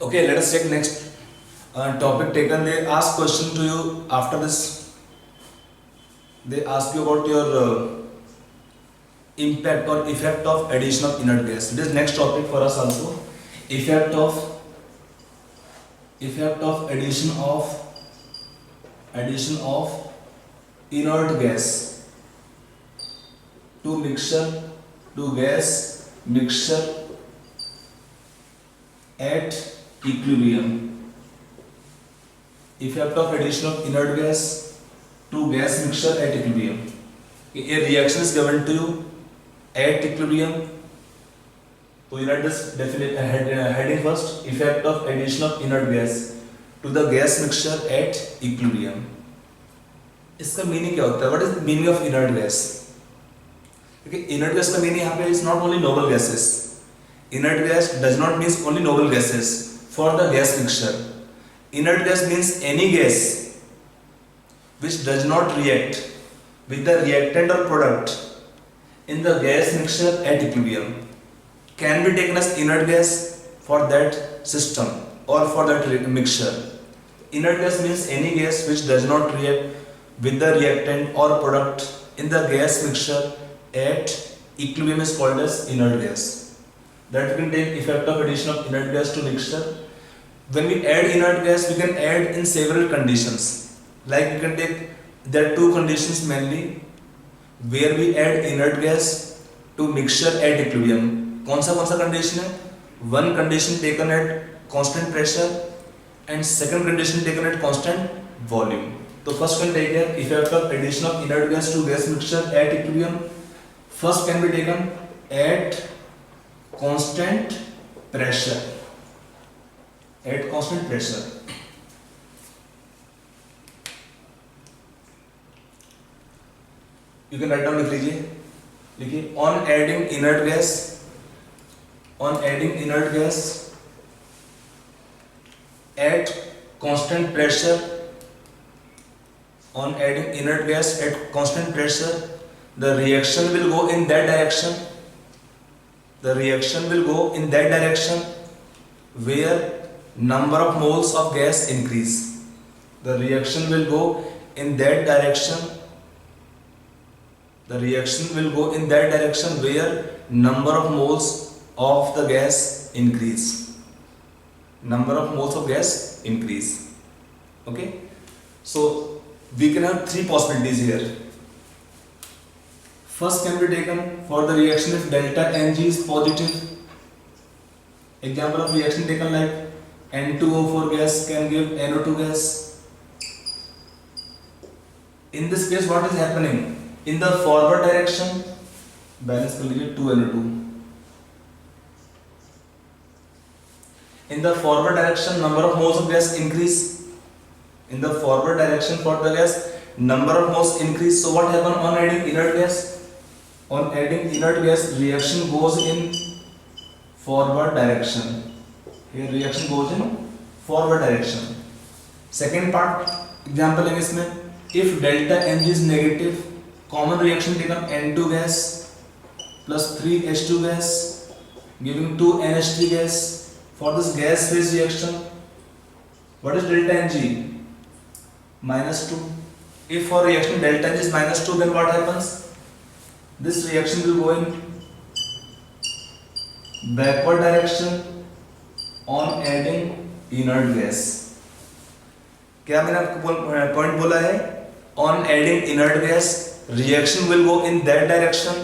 Okay, let us take next topic taken. They ask question to you after this. They ask you about your impact or effect of addition of inert gas. It is next topic for us also. Effect of addition of inert gas to mixture to gas mixture at equilibrium. Effect of addition of inert gas to gas mixture at equilibrium. A reaction is given to you at equilibrium. So you write this heading first. Effect of addition of inert gas to the gas mixture at equilibrium. इसका meaning क्या होता है? What is the meaning of inert gas? Okay, inert gas का meaning यहाँ पे is not only noble gases. Inert gas does not mean only noble gases for the gas mixture. Inert gas means any gas which does not react with the reactant or product in the gas mixture at equilibrium can be taken as inert gas for that system or for that mixture. Inert gas means any gas which does not react with the reactant or product in the gas mixture at equilibrium is called as inert gas. That we can take effect of addition of inert gas to mixture. When we add inert gas, we can add in several conditions. Like we can take, there are two conditions mainly where we add inert gas to mixture at equilibrium. कौन सा condition है? One condition taken at constant pressure and second condition taken at constant volume. तो first can take here effect of addition of inert gas to gas mixture at equilibrium. First can be taken at constant pressure. At constant pressure. You can write down, लिख लीजिए. देखिए, on adding inert gas at constant pressure, the reaction will go in that direction. Where number of moles of gas increase. The reaction will go in that direction where number of moles of the gas increase. Okay, so we can have three possibilities here. First can be taken for the reaction if delta Ng is positive. Example of reaction taken like N2O4 gas can give NO2 gas. In this case, what is happening? In the forward direction, balance कर लीजिए 2NO2. In the forward direction, number of moles of gas increase. In the forward direction for the gas, number of moles increase. So what happen on adding inert gas? On adding inert gas, reaction goes in forward direction. Here reaction goes in forward direction. Second part, example है इसमें, if delta Ng is negative, common reaction taken N2 gas plus 3H2 gas giving 2NH3 gas. For this gas phase reaction, what is delta Ng? -2. If for reaction delta Ng is -2, then what happens? This reaction will go in backward direction on adding inert gas. क्या मैंने आपको point बोला है? On adding inert gas, reaction will go in that direction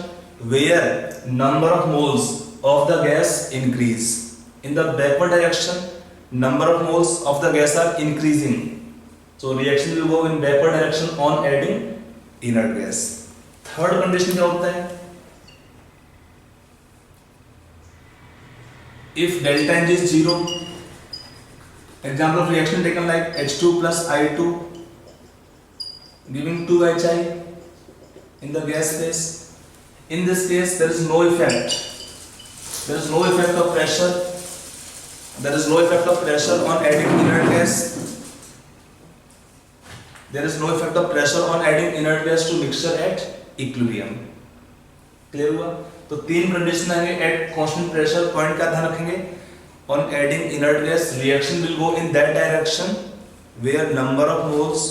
where number of moles of the gas increase. In the backward direction, number of moles of the gas are increasing. So reaction will go in backward direction on adding inert gas. Third condition क्या होता है? If delta Ng is 0, example of reaction taken like H2 plus I2 giving 2HI in the gas phase. In this case, there is no effect. There is no effect of pressure. On adding inert gas. There is no effect of pressure on adding inert gas to mixture at equilibrium. Clear हुआ? तो तीन condition आएंगे eight constant pressure. Point का ध्यान रखेंगे, on adding inert gas, reaction will go in that direction where number of moles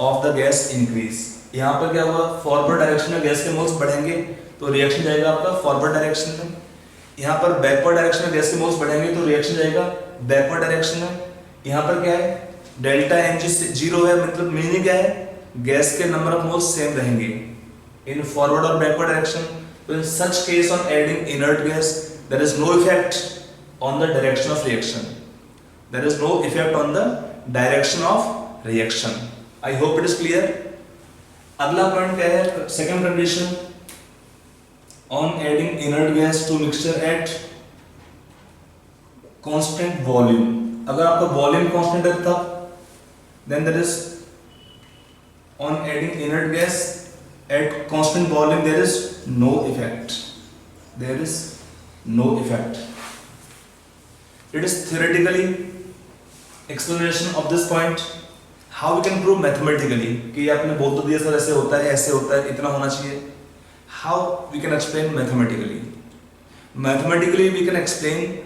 of the gas increase. यहाँ पर क्या हुआ, फॉरवर्ड डायरेक्शन में गैस के मोल्स बढ़ेंगे तो रिएक्शन जाएगा आपका फॉरवर्ड डायरेक्शन में. यहाँ पर बैकवर्ड डायरेक्शन में गैस के मोल्स बढ़ेंगे तो रिएक्शन जाएगा बैकवर्ड डायरेक्शन में. यहाँ पर क्या है, डेल्टा एम जी जीरो है, मतलब मीनिंग क्या है, गैस के नंबर ऑफ मोल्स सेम रहेंगे इन फॉरवर्ड और बैकवर्ड डायरेक्शन. तो in such case on adding inert gas there is no effect on the direction of reaction. There is no effect on the direction of reaction. I hope it is clear. अगला point क्या है, second condition on adding inert gas to mixture at constant volume. अगर आपका volume constant है तब then there is on adding inert gas at constant volume there is no effect. There is no effect. It is theoretically explanation of this point. How we can prove mathematically कि आपने बोल तो दिया sir ऐसे होता है, ऐसे होता है, इतना होना चाहिए. How we can explain mathematically? Mathematically we can explain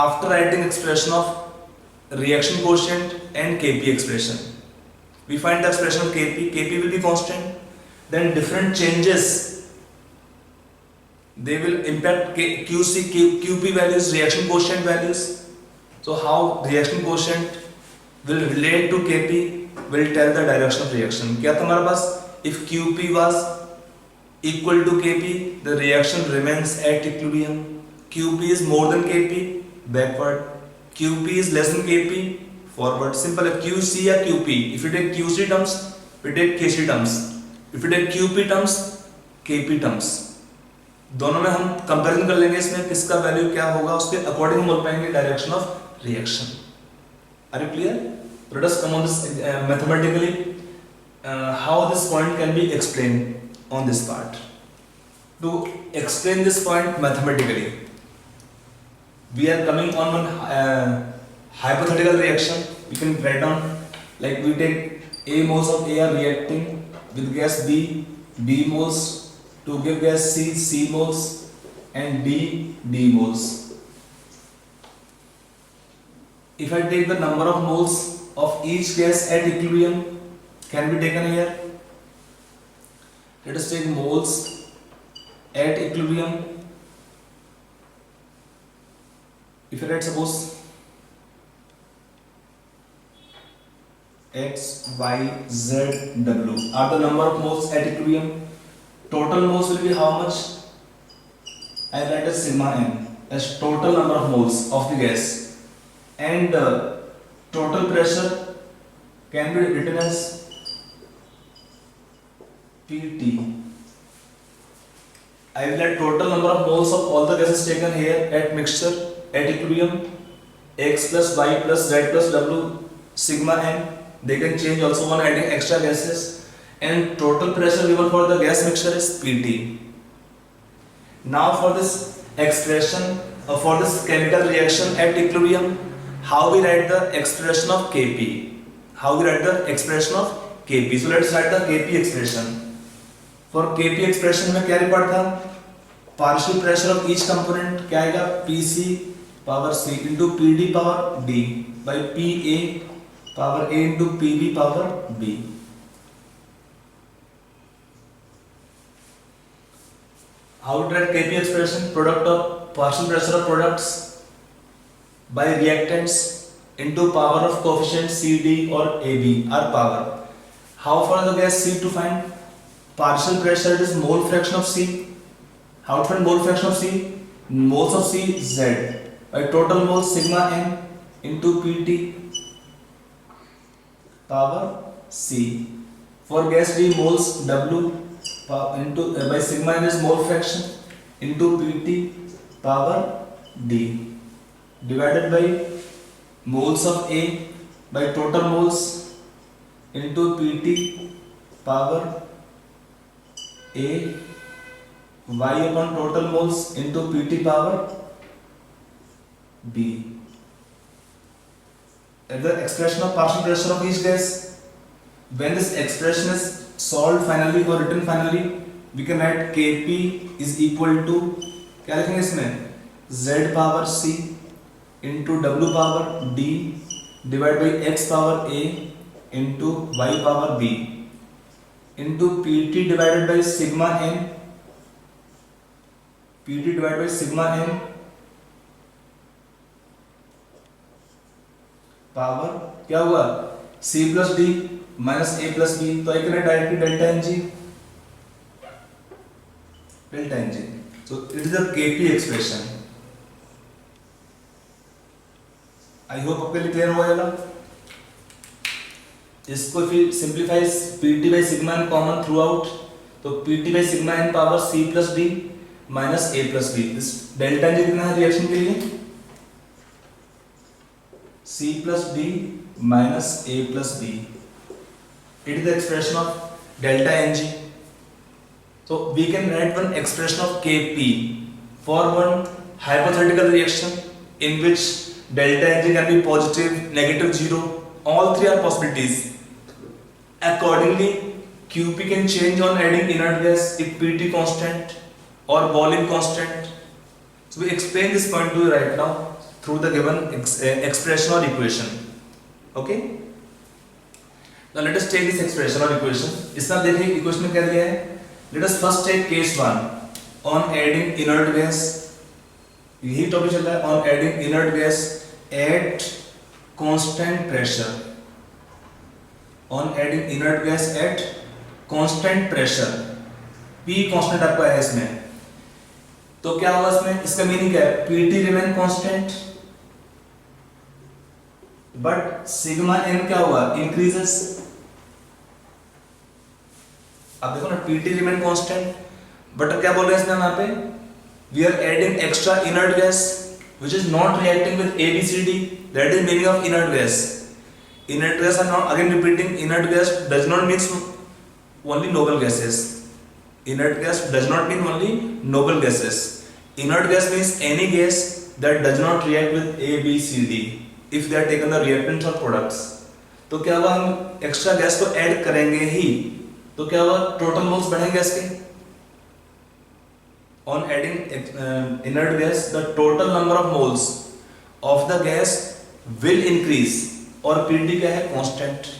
after writing expression of reaction quotient and Kp expression. We find the expression of Kp. Kp will be constant. Then different changes they will impact QC, QP values, reaction quotient values. So how reaction quotient will relate to Kp will tell the direction of reaction. क्या था हमारे पास, if QP was equal to Kp, the reaction remains at equilibrium. QP is more than Kp, backward. QP is less than Kp, forward. Simple. QC या QP. If you take QC terms, we take Kc terms. If you take QP terms, Kp terms. दोनों में हम comparison कर लेंगे, इसमें किसका value क्या होगा उसके अकॉर्डिंग हम बोल पाएंगे direction of reaction. Are you clear? Let us come on this mathematically how this point can be explained on this part. To explain this point mathematically we are coming on one hypothetical reaction. We can write down like we take A moles of A are reacting with gas B moles to give gas C moles and D moles. If I take the number of moles of each gas at equilibrium, can be taken here. Let us take moles at equilibrium. If I write suppose X, Y, Z, W are the number of moles at equilibrium. Total moles will be how much? I write as sigma n as total number of moles of the gas, and total pressure can be written as Pt. I will write total number of moles of all the gases taken here at mixture at equilibrium, X plus Y plus Z plus W sigma n. They can change also when adding extra gases. And total pressure given for the gas mixture is Pt. Now for this expression for this chemical reaction at equilibrium, how we write the expression of Kp? How we write the expression of Kp? So let's write the Kp expression. For Kp expression में क्या record था? Partial pressure of each component क्या आएगा? Pc power C into Pd power D by Pa power A into Pb power B. How to write Kp expression? Product of partial pressure of products by reactants into power of coefficient CD or AB or power. How for the gas C to find? Partial pressure is mole fraction of C. How to find mole fraction of C? Moles of C Z by total moles sigma n into Pt power C. For gas D moles W into by sigma n is mole fraction into Pt power D divided by moles of A by total moles into Pt power A Y upon total moles into Pt power B. And the expression of partial pressure of each gas. When this expression is solved finally or written finally, we can write Kp is equal to क्या लिखेंगे इसमें Z power C into W power D divided by X power A into Y power B into PT divided by sigma n, PT divided by sigma n power क्या हुआ C plus D minus A plus B, तो I can directly delta N G, delta N G. So it is a KP expression. I hope आपके लिए clear हो जाएगा. इसको फिर simplify PT by sigma N common throughout, तो PT by sigma N power C plus D minus A plus B. इस delta N G कितना है रिएक्शन के लिए, C plus D minus A plus B. It is the expression of delta Ng. So we can write one expression of Kp for one hypothetical reaction in which delta Ng can be positive, negative, zero. All three are possibilities. Accordingly, Qp can change on adding inert gas if Pt constant or volume constant. So we explain this point to you right now through the given expression or equation. Okay, now let us take this expression or equation. इसमें आप देखिए equation में क्या दिया है. Let us first take case 1 on adding inert gas. यही topic चल रहा है, on adding inert gas at constant pressure. On adding inert gas at constant pressure. P constant आपका है इसमें, तो क्या होगा इसमें, इसका मीनिंग क्या है, Pt remain constant but sigma N क्या हुआ, इंक्रीजेस. अब देखो ना, पीटी रिमेन कांस्टेंट बट क्या बोल रहे हैं इसमें यहाँ पे, we are adding extra inert gas which is not reacting with ABCD. That is meaning of inert gas. Inert gas are not, again repeating, inert gas does not means only noble gases. Inert gas does not mean only noble gases. Inert gas means any gas that does not react with ABCD if they are taken the reactants or products. तो क्या हुआ, हम extra gas को add करेंगे ही, तो क्या हुआ, total moles बढ़ेंगे गैस के. On adding inert gas, the total number of moles of the gas will increase. और Pd क्या है, कांस्टेंट.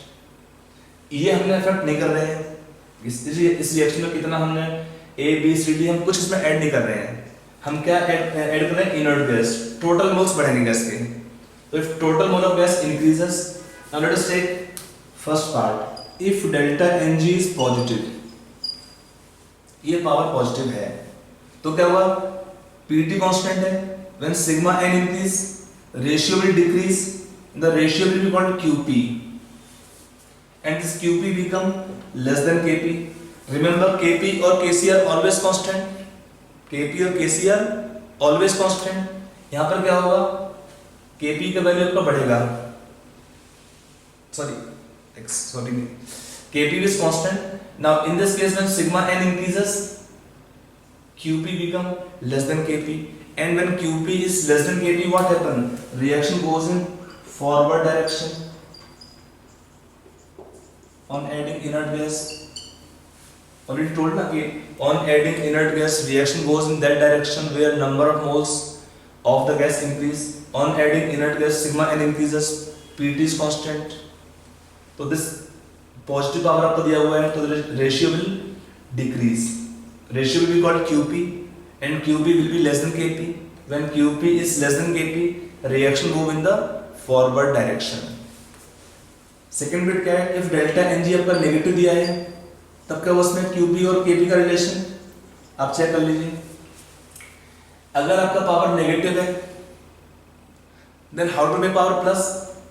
ये हमने इफेक्ट नहीं कर रहे हैं इस रिएक्शन में. कितना हमने A B C D हम कुछ इसमें ऐड नहीं कर रहे हैं. हम क्या ऐड कर रहे हैं, इनर्ट गैस. टोटल मोल्स बढ़ेंगे गैस के. So if total mole of gas increases, now let us take first part. If delta Ng is positive, ये पावर पॉजिटिव है, तो क्या हुआ, Pt कांस्टेंट है. When sigma n increase, ratio will decrease. The ratio will be called Qp, and this Qp become less than Kp. Remember, Kp और Kc are always constant. Kp और Kc are always constant. यहाँ पर क्या होगा, Kp का value आपका बढ़ेगा, Kp is constant. Now in this case when sigma n increases, Qp become less than Kp, and when Qp is less than Kp, what happen, reaction goes in forward direction. On adding inert gas, already told ना कि on adding inert gas reaction goes in that direction where number of moles of the gas increase. On adding inert gas, sigma n increases, Pt is constant. तो this positive power आपको दिया हुआ है, तो ratio will decrease. Ratio will be called Qp, and Qp will be less than Kp. When Qp is less than Kp, reaction move in the forward direction. Second bit क्या है, if delta Ng आपका negative दिया है, तब क्या उसमें Qp और Kp का रिलेशन आप चेक कर लीजिए. अगर आपका पावर नेगेटिव है, then how to make power plus,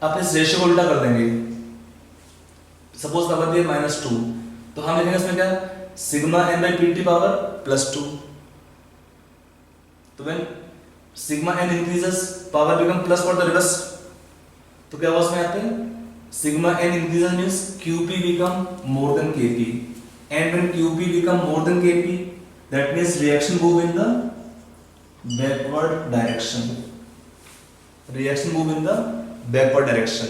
आप इस रेशियो को उल्टा कर देंगे. सपोज पावर दिया -2, तो हम लिखेंगे इसमें क्या, sigma n by Pt power +2. तो when sigma n increases, power become plus for the reverse. तो क्या हुआ उसमें यहाँ पे, sigma n increases means Qp become more than Kp, and when Qp become more than Kp, that means reaction move in the backward direction. Reaction move in the backward direction.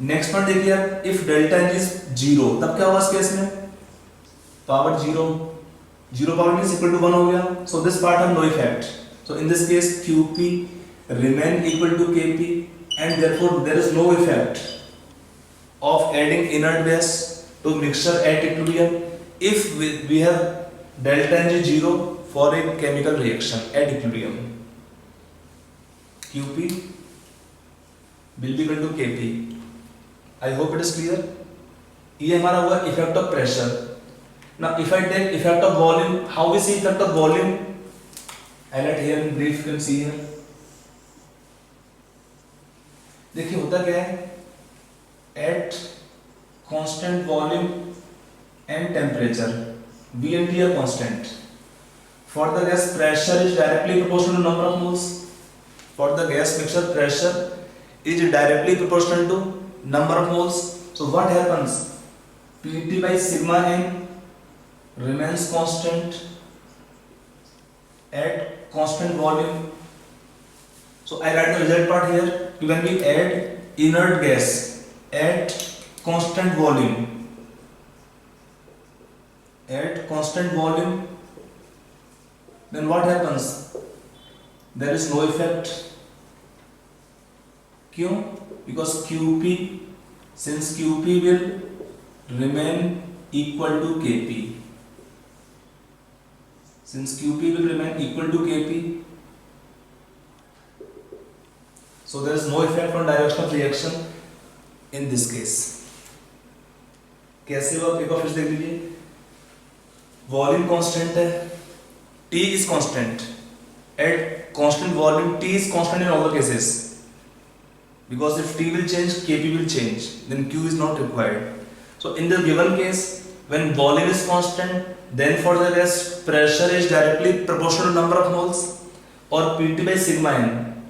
Next part देखिए आप, if delta Ng is 0, तब क्या होगा इस case में, power 0 power means equal to 1 हो गया. So this part have no effect. So in this case Qp remain equal to Kp, and therefore there is no effect of adding inert gas to mixture at equilibrium if we have delta Ng 0 for a chemical reaction at equilibrium. Qp will be equal to Kp. I hope it is clear. ये हमारा हुआ effect of pressure. Now if I take effect of volume, how we see effect of volume? I let here in brief, you can see here. देखिए होता क्या है, at constant volume and temperature, V and T are constant. For the gas, pressure is directly proportional to number of moles. For the gas mixture, pressure is directly proportional to number of moles. So what happens? Pt by sigma n remains constant at constant volume. So I write the result part here. When we add inert gas at constant volume, then what happens? There is no effect. क्यों? Because Qp, since Qp will remain equal to Kp, so there is no effect on direction of reaction in this case. कैसे हुआ? एक बार फिर देख लीजिए. Volume constant है, T is constant. At constant volume, T is constant in all the cases. Because if T will change, Kp will change. Then Q is not required. So in the given case, when volume is constant, then for the gas, pressure is directly proportional to number of moles, or Pt by sigma n,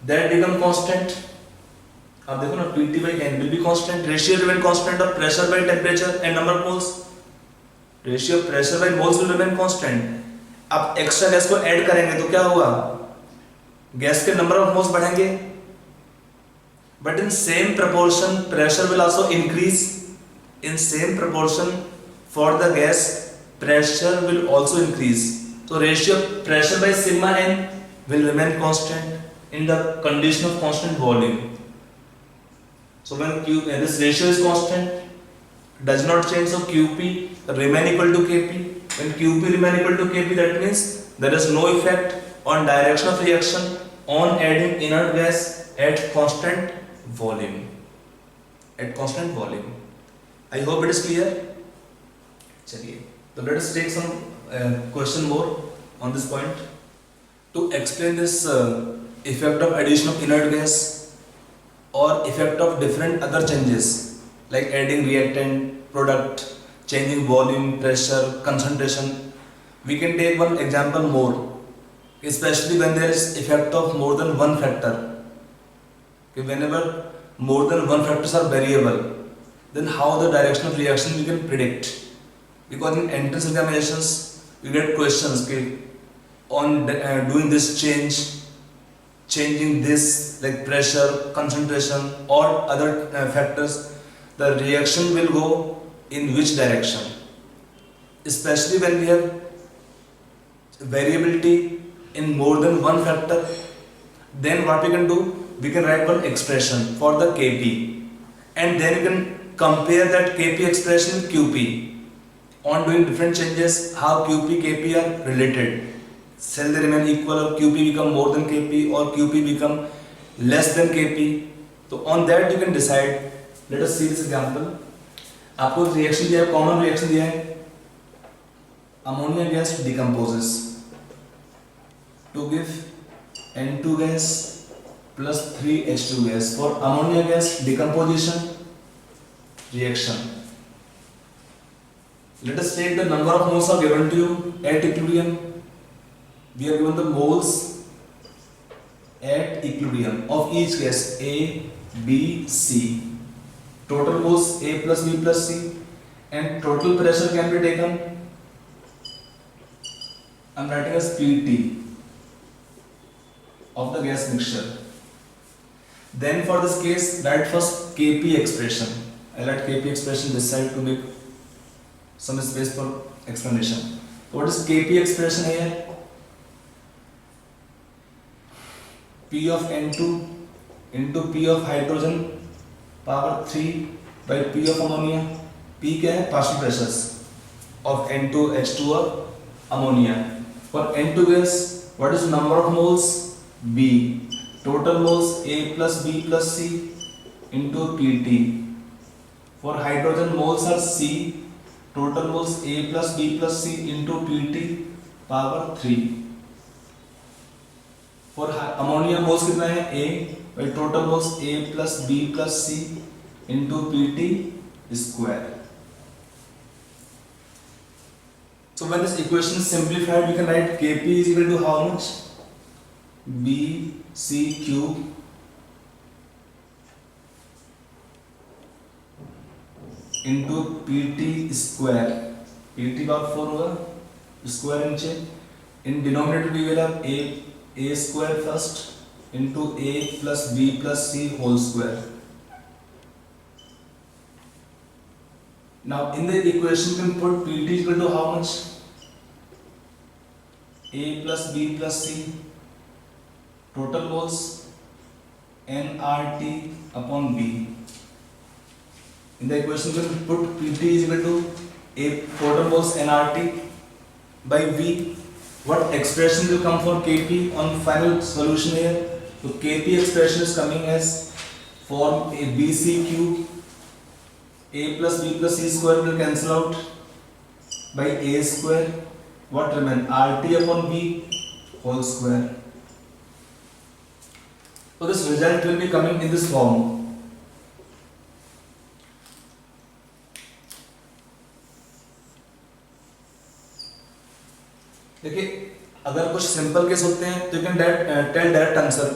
that become constant. अब देखो ना, Pt by n will be constant. Ratio remain constant of pressure by temperature and number of moles. Ratio of pressure by moles will remain constant. अब extra gas को add करेंगे तो क्या होगा? Gas के नंबर ऑफ मोल्स बढ़ेंगे, but in same proportion pressure will also increase. In same proportion for the gas, pressure will also increase. So ratio of pressure by sigma n will remain constant in the condition of constant volume. So when this ratio is constant, does not change, so Qp remain equal to Kp. When Qp remain equal to Kp, that means there is no effect on direction of reaction on adding inert gas at constant volume. I hope it is clear. चलिए, so let us take some question more on this point. To explain this effect of addition of inert gas or effect of different other changes like adding reactant, product, changing volume, pressure, concentration, we can take one example more, especially when there is effect of more than one factor. Okay, whenever more than one factors are variable, then how the direction of reaction we can predict, because in entrance examinations you get questions on doing this change, changing this like pressure, concentration or other factors, the reaction will go in which direction, especially when we have variability in more than one factor. Then what we can do, we can write one expression for the Kp, and then you can compare that Kp expression with Qp on doing different changes, how Qp, Kp are related. Shall they remain equal, or Qp become more than Kp, or Qp become less than Kp? So on that you can decide. Let us see this example. आपको reaction दिया है, common reaction दिया है, ammonia gas decomposes to give N2 gas plus 3H2 gas. For ammonia gas decomposition reaction, let us take the number of moles are given to you at equilibrium. We are given the moles at equilibrium of each gas A, B, C. Total moles A plus B plus C, and total pressure can be taken. I am writing as Pt of the gas mixture. Then for this case, write first Kp expression. I write Kp expression this side to make some space for explanation. What is Kp expression here? P of N2 into P of hydrogen power 3 by P of ammonia. P क्या है? partial pressures of N2 H2 or ammonia. For N2 gas, what is the number of moles? B. Total moles A plus B plus C into Pt. For hydrogen, moles are C. Total moles A plus B plus C into Pt power 3. For ammonia, moles कितना है? A by total moles A plus B plus C into Pt square. So when this equation is simplified, we can write Kp is equal to how much? B C cube into Pt square. Pt power 4 होगा, square नीचे. In denominator we will have a square first into A plus B plus C whole square. Now in the equation you can put Pt is equal to how much? A plus B plus C. Total moles nRT upon B. In the equation you can put Pt is equal to A total moles nRT by V. What expression will come for Kp on final solution here? So Kp expression is coming as form a BC cube. A plus B plus C square will cancel out by A square. What remain? RT upon B whole square. So this result will be coming in this form. देखिए, अगर कुछ simple case होते हैं तो you can tell direct answer,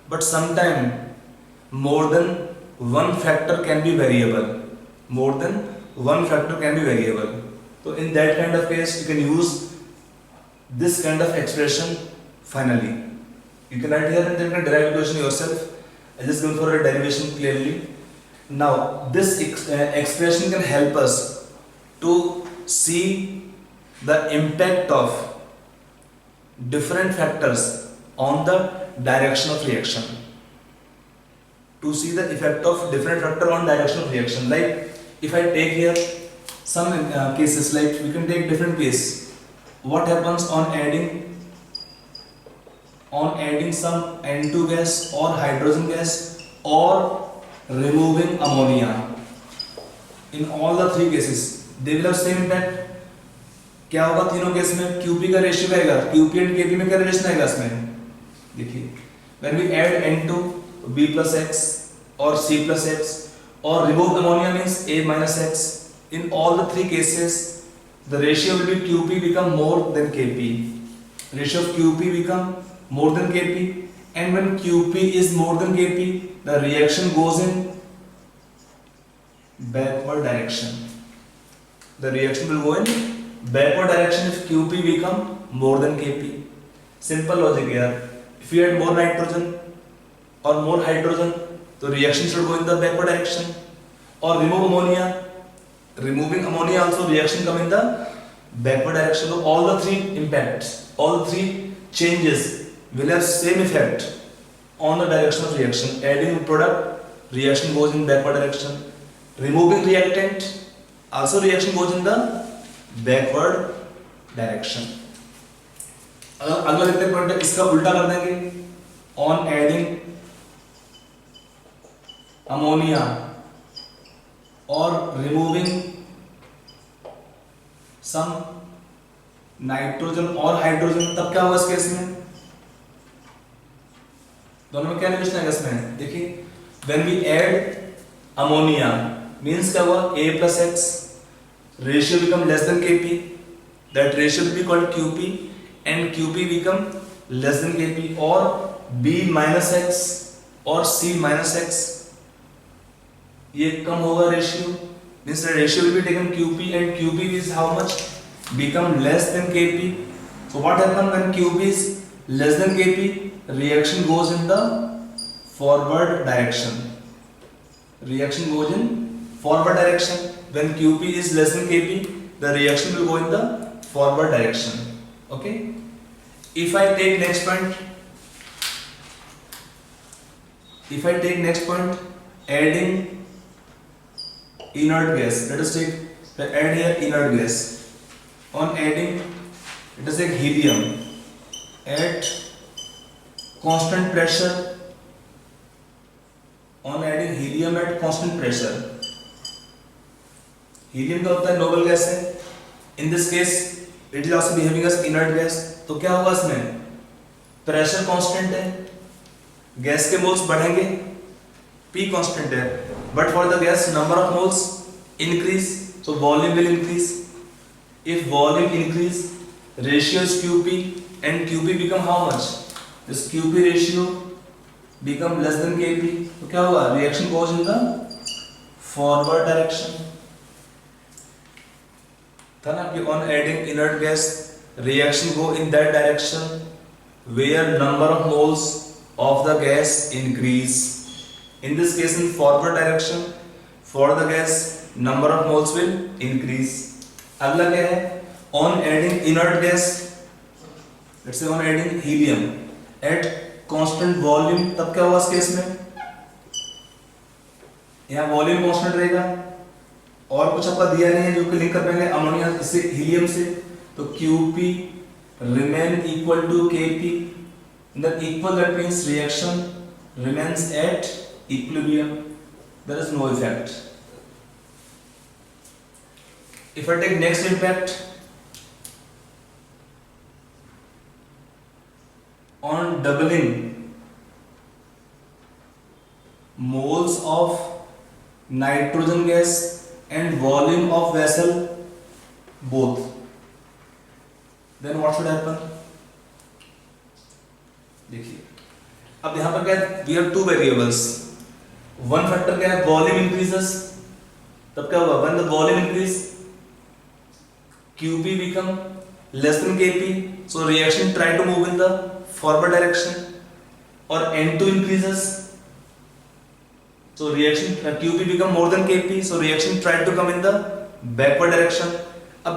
but sometime more than one factor can be variable. More than one factor can be variable. So in that kind of case, you can use this kind of expression finally. You can write here and then you can derive equation yourself. I just going for a derivation clearly. Now this expression can help us to see the impact of different factors on the direction of reaction. To see the effect of different factor on direction of reaction. Like if I take here some cases, like we can take different case. What happens on adding some N2 gas or hydrogen gas or removing ammonia? In all the three cases, they will have same impact. क्या होगा तीनों case में? QP का ratio क्या आएगा? QP and KP में क्या relation आएगा इसमें? देखिए, when we add N2 B plus X or C plus X or remove ammonia means A minus X. In all the three cases, the ratio will be QP become more than KP. Ratio of QP become more than KP, and when QP is more than KP, the reaction goes in backward direction. The reaction will go in backward direction if QP become more than KP. Simple logic here. If you add more nitrogen or more hydrogen, the reaction should go in the backward direction. Or remove ammonia, removing ammonia also reaction come in the backward direction. So all the three impacts, all the three changes will have same effect on the direction of reaction. Adding product, reaction goes in backward direction. Removing reactant, also reaction goes in the backward direction. अगला देखते हैं point, इसका उल्टा कर देंगे. On adding ammonia or removing some nitrogen or hydrogen, तब क्या होगा इस केस में? दोनों में क्या रिलेशन है इसमें? देखिए, when we add ammonia means क्या हुआ? A plus X ratio become less than Kp. That ratio will be called Qp, and Qp become less than Kp. Or B minus X or C minus X, ये कम होगा ratio, means the ratio will be taken QP, and QP is how much? Become less than KP. So what happens when QP is less than KP? Reaction goes in the forward direction. Reaction goes in forward direction. When QP is less than KP, the reaction will go in the forward direction. Okay. If I take next point, If I take next point, adding inert gas, let us take, add here inert gas. On adding, let us take helium at constant pressure. On adding helium at constant pressure, helium क्या होता है, noble gas है. In this case it is also behaving as inert gas. तो क्या होगा इसमें, pressure constant है, gas के मोल्स बढ़ेंगे, P कांस्टेंट है, but for the gas number of moles increase, so volume will increase. If volume increase, ratio is QP and QP become how much? This QP ratio become less than Kp. तो क्या होगा, reaction goes in the forward direction. था ना कि on adding inert gas, reaction go in that direction where number of moles of the gas increase. In this case, in forward direction, for the gas number of moles will increase. अगला क्या है, on adding inert gas, let's say on adding helium at constant volume, तब क्या होगा इस case में, यहाँ volume constant रहेगा और कुछ आपका दिया नहीं है जो कि लिंक कर पाएंगे अमोनिया से हीलियम से, तो Qp remain equal to Kp. The equal, that means reaction remains at equilibrium. There is no effect. If I take next impact on doubling moles of nitrogen gas and volume of vessel both, then what should happen? देखिए अब यहाँ पर क्या है, we have two variables. One factor क्या है, volume increases, तब क्या होगा, when the volume increase, Qp become less than Kp, so reaction try to move in the forward direction. Or N2 increases, so reaction Qp become more than Kp, so reaction try to come in the backward direction. अब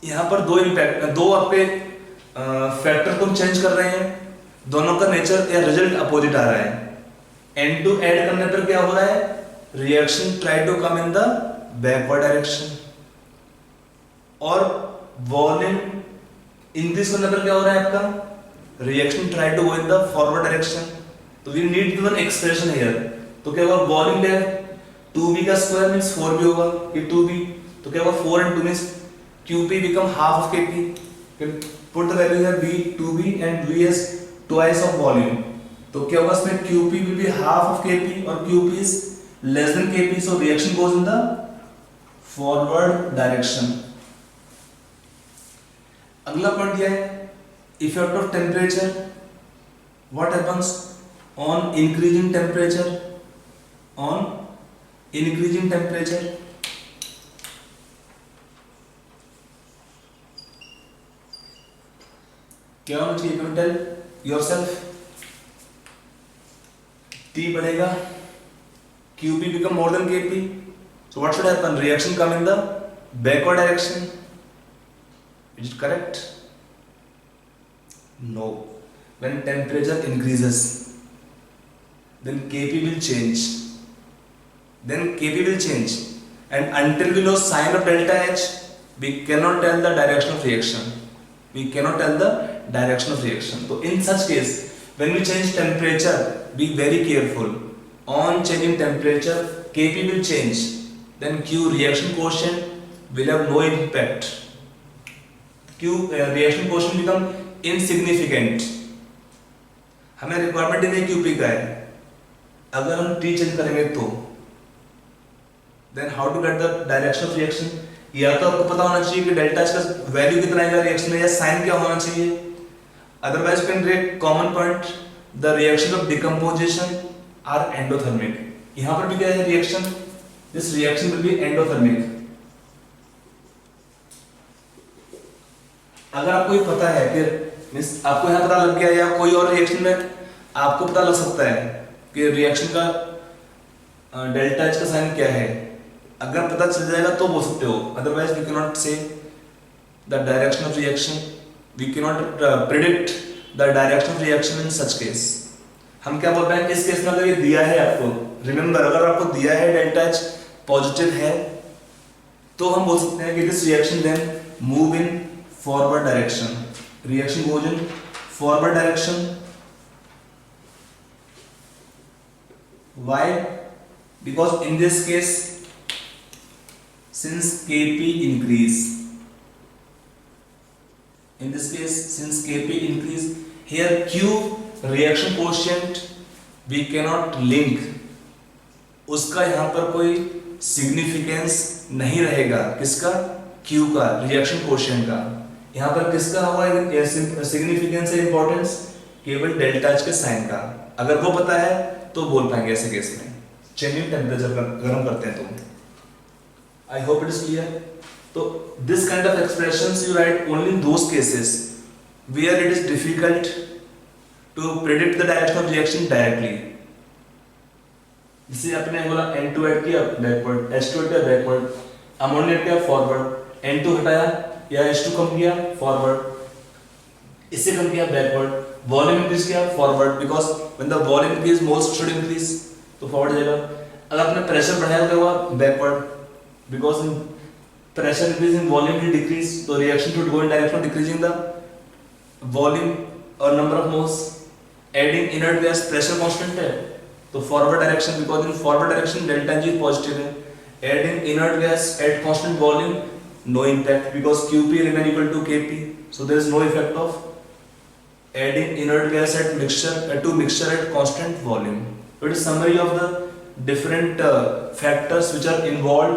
यहाँ पर दो impact, दो आपके factor को change कर रहे हैं, दोनों का नेचर या रिजल्ट अपोजिट आ रहा है. N2 ऐड करने पर क्या हो रहा है, reaction try to come in the backward direction, और वॉल्यूम इंक्रीज करने पर क्या हो रहा है आपका, reaction try to go in the forward direction. तो we need one expression here. तो क्या होगा, वॉल्यूम क्या है, 2b का स्क्वायर मींस 4b होगा, ये 2b, तो क्या होगा 4 and 2 means Qp become half of Kp. Put the value here b 2b and v is twice of volume. तो क्या होगा इसमें, Qp will be half of Kp और Qp is less than Kp, so reaction goes in the forward direction. अगला point क्या है, effect of temperature. What happens on increasing temperature, on increasing temperature. क्या होना चाहिए, कैन टेल योरसेल्फ. T बढ़ेगा, Qp become more than Kp, so what should happen, reaction come in the backward direction. Is it correct? No. When temperature increases, then Kp will change. Then Kp will change, and until we know sign of delta H, we cannot tell the direction of reaction. We cannot tell the direction of reaction. So in such case, when we change temperature, be very careful. On changing temperature, Kp will change. Then Q reaction quotient will have no impact. Q reaction quotient become insignificant. हमें requirement नहीं Qp का है, अगर हम T change करेंगे तो then how to get the direction of reaction. या तो आपको पता होना चाहिए कि डेल्टा H का वैल्यू कितना आएगा रिएक्शन में, या साइन क्या होना चाहिए. Otherwise you can get common point, the reaction of decomposition are endothermic. यहाँ पर भी क्या है reaction, this reaction will be endothermic. अगर आपको ये पता है, फिर मींस आपको यहाँ पता लग गया, या कोई और रिएक्शन में आपको पता लग सकता है कि रिएक्शन का डेल्टा H का साइन क्या है, अगर पता चल जाएगा तो बोल सकते हो. Otherwise we can not say the direction of reaction, we can not predict the direction of reaction in such case. हम क्या बोल रहे हैं इस केस में, अगर ये दिया है आपको, रिमेंबर अगर आपको दिया है डेल्टा एच पॉजिटिव है, तो हम बोल सकते हैं कि this reaction then move in forward direction, reaction move in forward direction. Why? Because in this case, since Kp increase, in this case since Kp increase, here Q reaction quotient we cannot link, उसका यहाँ पर कोई significance नहीं रहेगा. किसका? Q का, reaction quotient का. यहाँ पर किसका हुआ significance है, importance केवल डेल्टा एच के साइन का. अगर वो पता है तो बोल पाएंगे ऐसे केस में. चेंजिंग टेम्परेचर गर्म करते हैं तो. I hope it is clear. तो this kind of expressions you write only in those cases where it is difficult to predict the direction of reaction directly. जैसे आपने बोला N2 ऐड किया बैकवर्ड, H2 ऐड किया backward, ammonia add किया forward, N2 हटाया या H2 कम किया forward, इससे कम किया बैकवर्ड, वॉल्यूम इंक्रीज किया forward, because when the volume increase moles should increase, तो फॉरवर्ड जाएगा. अगर आपने प्रेशर बढ़ाया तो हुआ backward, because in pressure increase in volume will decrease, तो reaction should go in direction of decreasing the volume और number of moles. Adding inert gas pressure constant है तो forward direction, because in forward direction delta G positive है. Adding inert gas at constant volume, no impact because Qp remain equal to Kp, so there is no effect of adding inert gas at mixture at constant volume. It is summary of the different factors which are involved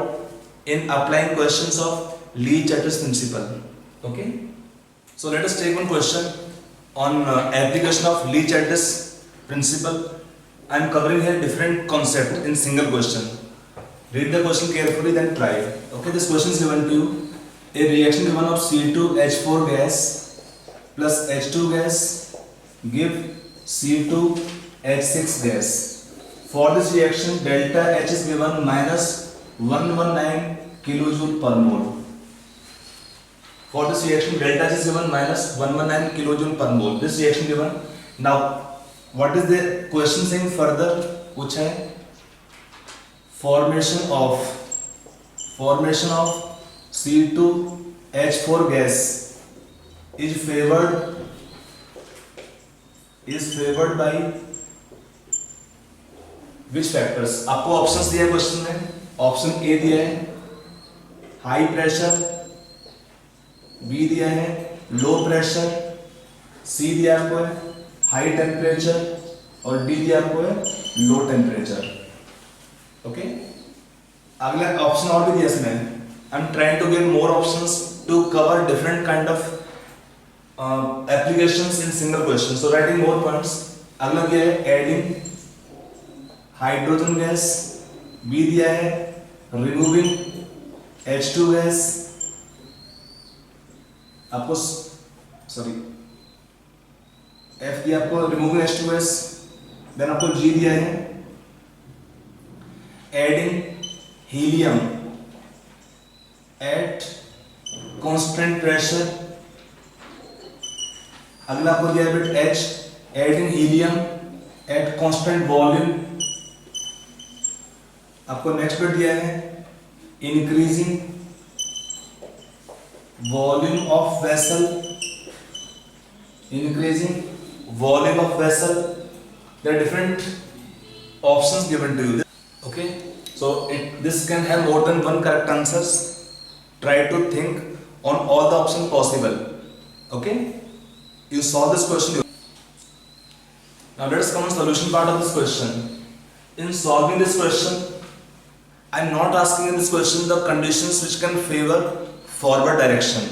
in applying questions of Lee-Chatter's principle. Okay, so let us take one question on application of Lee-Chatter's principle. I am covering here different concept in single question. Read the question carefully, then try. Okay, this question is given to you. A reaction given of C2H4 gas plus H2 gas give C2H6 gas. For this reaction, delta H is given minus 119 kilojoule per mole. For this reaction, delta H is given minus 119 kilojoule per mole. This reaction given. Now, what is the question saying further? कुछ है formation of C2H4 gas is favored by which factors? आपको options दिया है question में. Option A दिया है high pressure, B दिया है लो प्रेशर, सी दिया आपको है हाई टेम्परेचर और डी दिया आपको है लो टेम्परेचर. ओके, अगला ऑप्शन और भी दिया इसमें. I am trying to give more options to cover different kind of applications in single question, so writing more points. अगला दिया है एडिंग हाइड्रोजन गैस, बी दिया है रिमूविंग H2 गैस, आपको सॉरी F दिया आपको रिमूविंग H2 गैस, देन आपको G दिया है adding helium at constant pressure. अगला आपको दिया है bit H adding helium at constant volume. आपको नेक्स्ट बिट दिया है increasing volume of vessel, increasing volume of vessel. There are different options given to you. Okay, so this can have more than one correct answers. Try to think on all the options possible. Okay, you solve this question. Now let us come on solution part of this question. In solving this question, I am not asking in this question the conditions which can favor forward direction.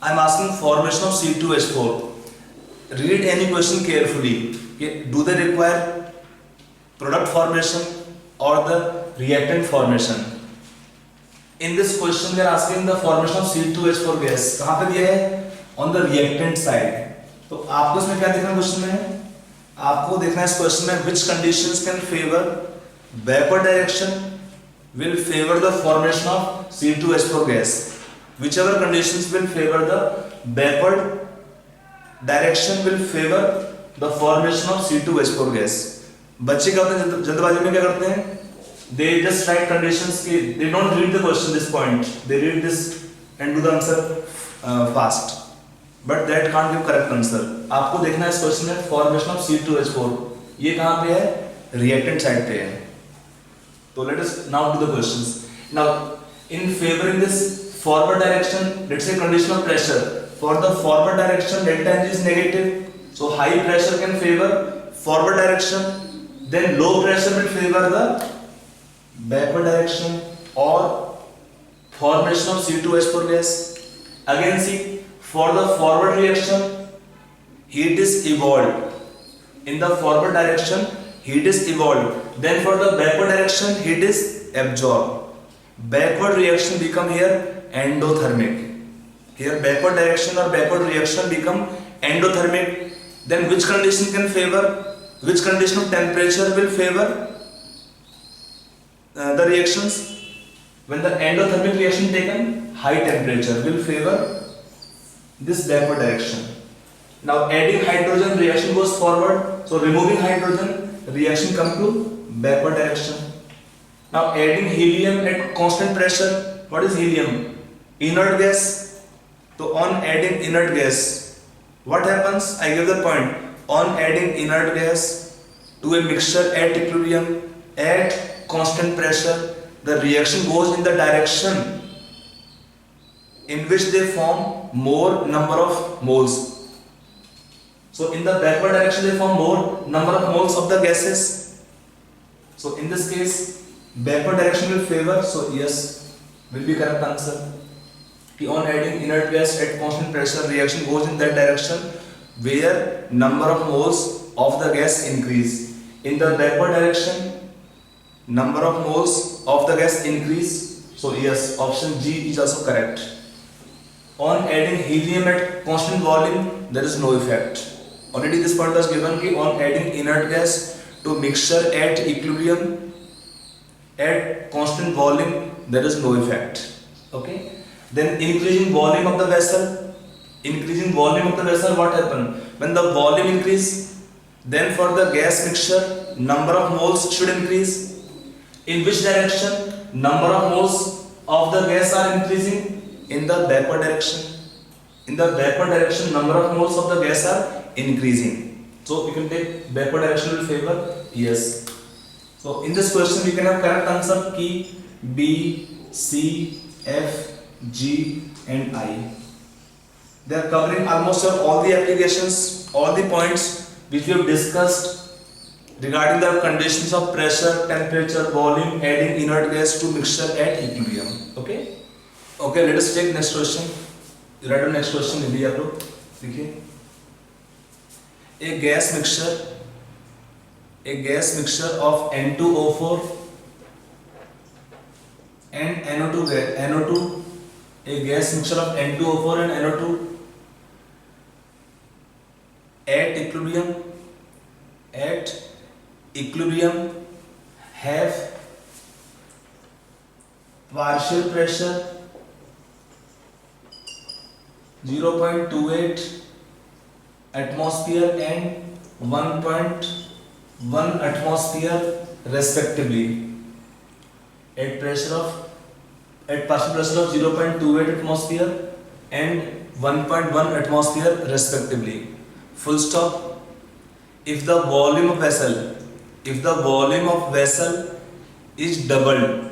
I am asking formation of C2H4. Read any question carefully. Do they require product formation or the reactant formation? In this question we are asking the formation of C2H4 gas. कहाँ पे दिया है? On the reactant side. तो आपको इसमें क्या देखना है क्वेश्चन में? आपको देखना है इस क्वेश्चन में which conditions can favor backward direction will favor the formation of C2H4 gas. Whichever conditions will favor the backward direction will favor the formation of C2H4 gas. बच्चे क्या होते हैं जल्दबाजी में क्या करते हैं, दे जस्ट राइट कंडीशंस की, they don't read the question this point, they read this and do the answer fast, but that can't give correct answer. आपको देखना है इस क्वेश्चन में फॉर्मेशन ऑफ C2H4, ये कहां पे है, रिएक्टेंट साइड पे है। तो let us now do the questions. Now in favouring this forward direction, let's say condition of pressure, for the forward direction delta H is negative, so high pressure can favor forward direction, then low pressure will favor the backward direction or formation of C2H4 gas. Again see, for the forward reaction heat is evolved, in the forward direction heat is evolved, then for the backward direction heat is absorbed. Backward reaction become here endothermic. Here backward direction or backward reaction become endothermic. Then which condition can favor? Which condition of temperature will favor the reactions? When the endothermic reaction taken, high temperature will favor this backward direction. Now adding hydrogen, reaction goes forward. So removing hydrogen, reaction come to backward direction. Now adding helium at constant pressure. What is helium? Inert gas. So on adding inert gas, what happens? I give the point. On adding inert gas to a mixture at equilibrium at constant pressure, the reaction goes in the direction in which they form more number of moles. So in the backward direction they form more number of moles of the gases. So in this case backward direction will favor, so yes will be correct answer. On adding inert gas at constant pressure, reaction goes in that direction where number of moles of the gas increase. In the backward direction, number of moles of the gas increase. So yes, option G is also correct. On adding helium at constant volume, there is no effect. Already this point was given कि on adding inert gas to mixture at equilibrium at constant volume, there is no effect. Okay. Then increasing volume of the vessel. Increasing volume of the vessel, what happen? When the volume increase, then for the gas mixture, number of moles should increase. In which direction? Number of moles of the gas are increasing in the backward direction. In the backward direction, number of moles of the gas are increasing. So you can take backward direction will favor yes. So in this question you can have correct answer key B, C, F, G and I. They are covering almost all the applications, all the points which we have discussed regarding the conditions of pressure, temperature, volume, adding inert gas to mixture at equilibrium. Okay. Okay, let us take next question. Write down next question. लिखिए आप लोग, देखिए a gas mixture of N2O4 and NO2, a gas mixture of N2O4 and NO2 at equilibrium have partial pressure 0.28 atmosphere and 1.1 atmosphere respectively at partial pressure of 0.28 atmosphere and 1.1 atmosphere respectively. Full stop. If the volume of vessel is doubled,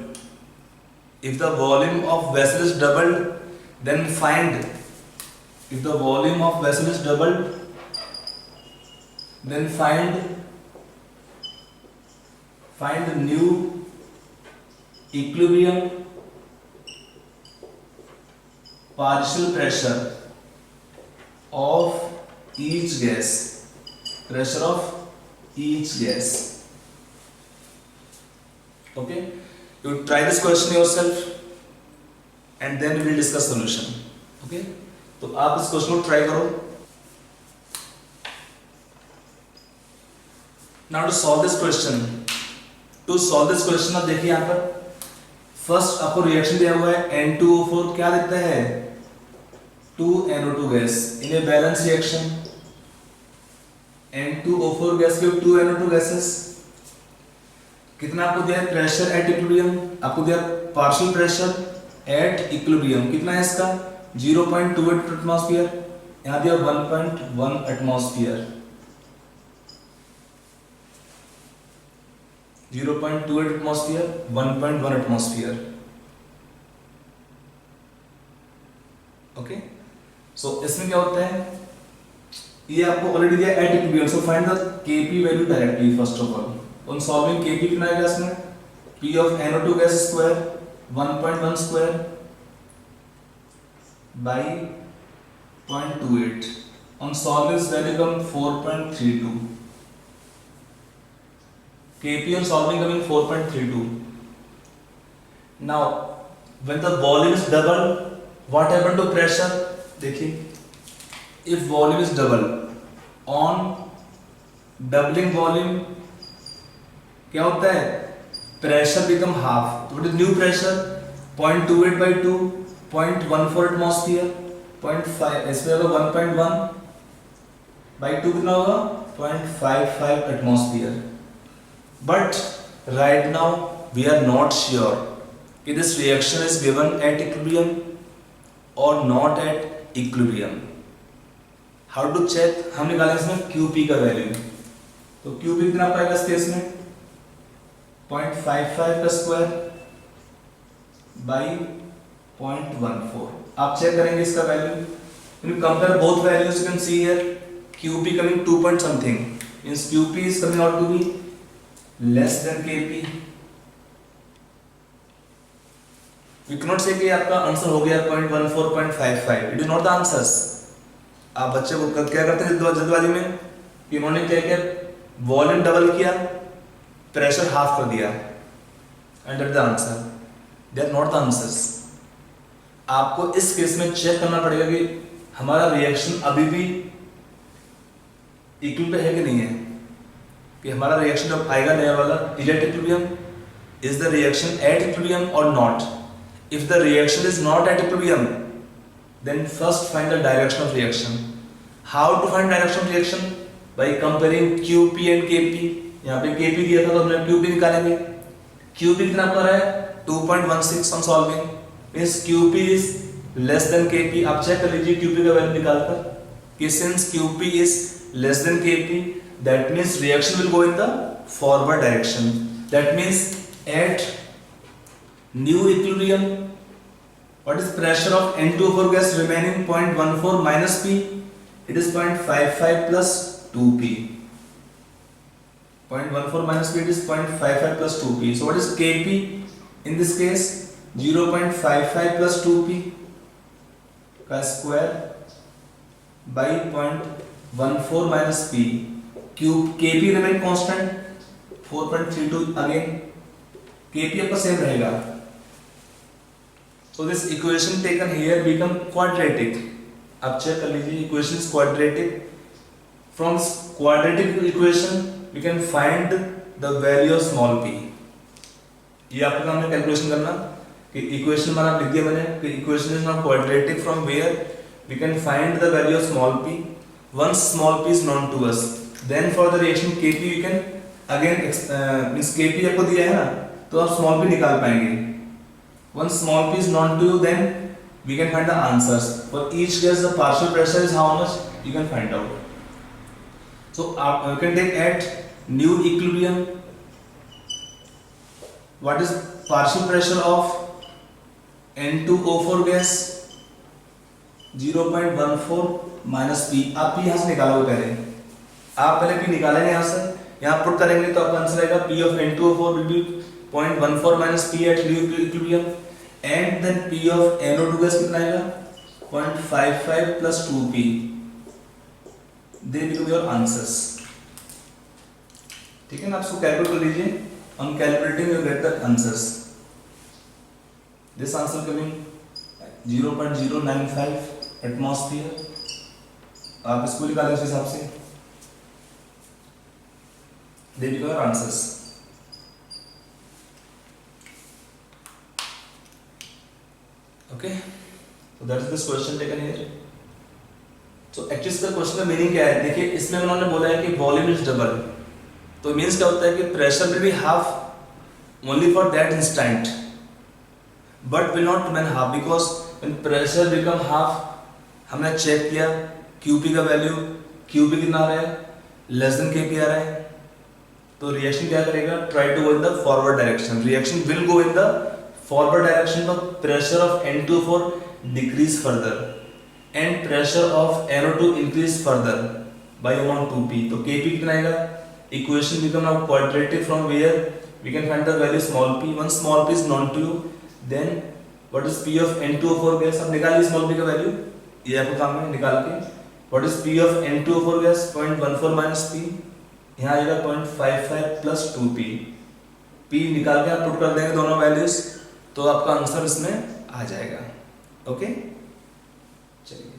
then find the new equilibrium partial pressure of each gas. Okay, you try this question yourself and then we will discuss solution. Okay, तो आप इस question को try करो. Now to solve this question, अब देखिए यहाँ पर first आपको रिएक्शन दिया हुआ है N2O4 क्या दिखता है 2NO2 gas in a balance reaction N2O4 gas के 2 NO2 गैसेस। कितना आपको दिया है प्रेशर एट इक्विलिब्रियम, आपको दिया पार्शियल प्रेशर एट इक्विलिब्रियम, कितना है इसका 0.28 एटमॉस्फेयर, यहाँ दिया 1.1 एटमॉस्फेयर, 0.28 एटमॉस्फेयर, 1.1 एटमॉस्फेयर। ओके, सो इसमें क्या होता है, ये आपको ऑलरेडी दिया at equilibrium, so find the Kp value directly first of all. On solving Kp कितना आएगा इसमें, P of NO2 gas square 1.1 square by 0.28. On solve this value come 4.32. Kp on solving coming 4.32. Now when the volume is double, what happened to pressure? देखिए, if volume is double, on doubling volume क्या होता है, pressure become half, तो new pressure 0.28 by 2 0.14 atmosphere 0.5, इसमें होगा 1.1 by 2 कितना होगा 0.55 atmosphere. But right now we are not sure कि this reaction is given at equilibrium और not at equilibrium. How to check, हम निकालेंगे इसमें QP का वैल्यू, तो QP कितना पाएगा इस केस में 0.55 का स्क्वायर बाई 0.14। आप चेक करेंगे इसका value, compare both values, you can see here QP coming 2 point something, means QP is coming out to be less than KP। we cannot say कि आपका आंसर हो गया 0.14 0.55, it is not the answers. आप बच्चे को क्या करते हैं जल्दबाजी में कि इन्होंने क्या किया, वॉल्यूम डबल किया, प्रेशर हाफ कर दिया, and that the answer, they are not the answers. आपको इस केस में चेक करना पड़ेगा कि हमारा रिएक्शन अभी भी इक्वल पे है कि नहीं है, कि हमारा रिएक्शन जब आएगा नया वाला is at equilibrium, is the reaction at equilibrium और not. If the reaction is not at equilibrium, then first find the direction of reaction. How to find direction of reaction? By comparing QP and KP। यहाँ पे KP दिया था तो हमने QP निकालेंगे। QP कितना पर है 2.16 on solving, means QP is less than KP। आप चेक कर लीजिए QP का वैल्यू निकालकर कि since QP is less than KP, that means reaction will go in the forward direction। That means at new equilibrium, what is pressure of N2O4 gas remaining 0.14 minus P? It is 0.55 plus 2P. 0.14 minus P, it is 0.55 plus 2P. So what is Kp in this case? 0.55 plus 2P का square by 0.14 minus P. Kp remain constant 4.32 again. Kp आपका same रहेगा। So this equation taken here become quadratic। अब check कर लीजिए, equation is quadratic। From quadratic equation we can find the value of small p। ये आपका काम है calculation करना कि equation हमारा लिख दिया मैंने कि equation is now quadratic, from where we can find the value of small p। Once small p is known to us, then for the reaction Kp we can again means Kp आपको दिया है ना, तो आप small p निकाल पाएंगे। Once small p is known to you, then we can find the answers. For each gas the partial pressure is how much, you can find out. So you can take at new equilibrium, what is partial pressure of N2O4 gas 0.14 minus P। आप P यहाँ से निकालोगे पहले, आप पहले P निकालेंगे यहाँ से, यहाँ पुट करेंगे तो आपका आंसर आएगा P of N2O4 will be 0.14 minus P at new equilibrium, and then P of NO2 gas कितना आएगा 0.55 plus 2P। They become your answers। ठीक है ना, आप इसको कैलकुलेट कर लीजिए, on calculating you get the answers। This answer coming 0.095 atmosphere। आप इसको निकालें उस हिसाब से, they become your answers। Okay, so that is this question taken here। So actually इसका क्वेश्चन का मीनिंग क्या है, देखिए इसमें उन्होंने बोला है कि वॉल्यूम इज डबल, तो मीन्स क्या होता है कि pressure will be half only for that instant but will not remain half because when pressure become half, हमने चेक किया क्यूपी का वैल्यू, क्यूपी कितना आ रहा है, लेस देन केपी आ रहा है, तो रिएक्शन क्या करेगा, try to go in the forward direction, reaction will go in the forward direction, तो pressure of N2O4 decrease further and pressure of NO2 increase further by amount 2p. तो Kp कितना आएगा, equation become now quadratic from where we can find the value small p. One small p is known to you. Then what is p of N2O4 gas? अब निकालिए small p का value, ये आपको काम है निकाल के. What is p of N2O4 gas? 0.14 minus p. यहाँ आएगा 0.55 plus 2p. p निकाल के आप पुट कर देंगे दोनों वैल्यूज, तो आपका आंसर इसमें आ जाएगा. ओके चलिए.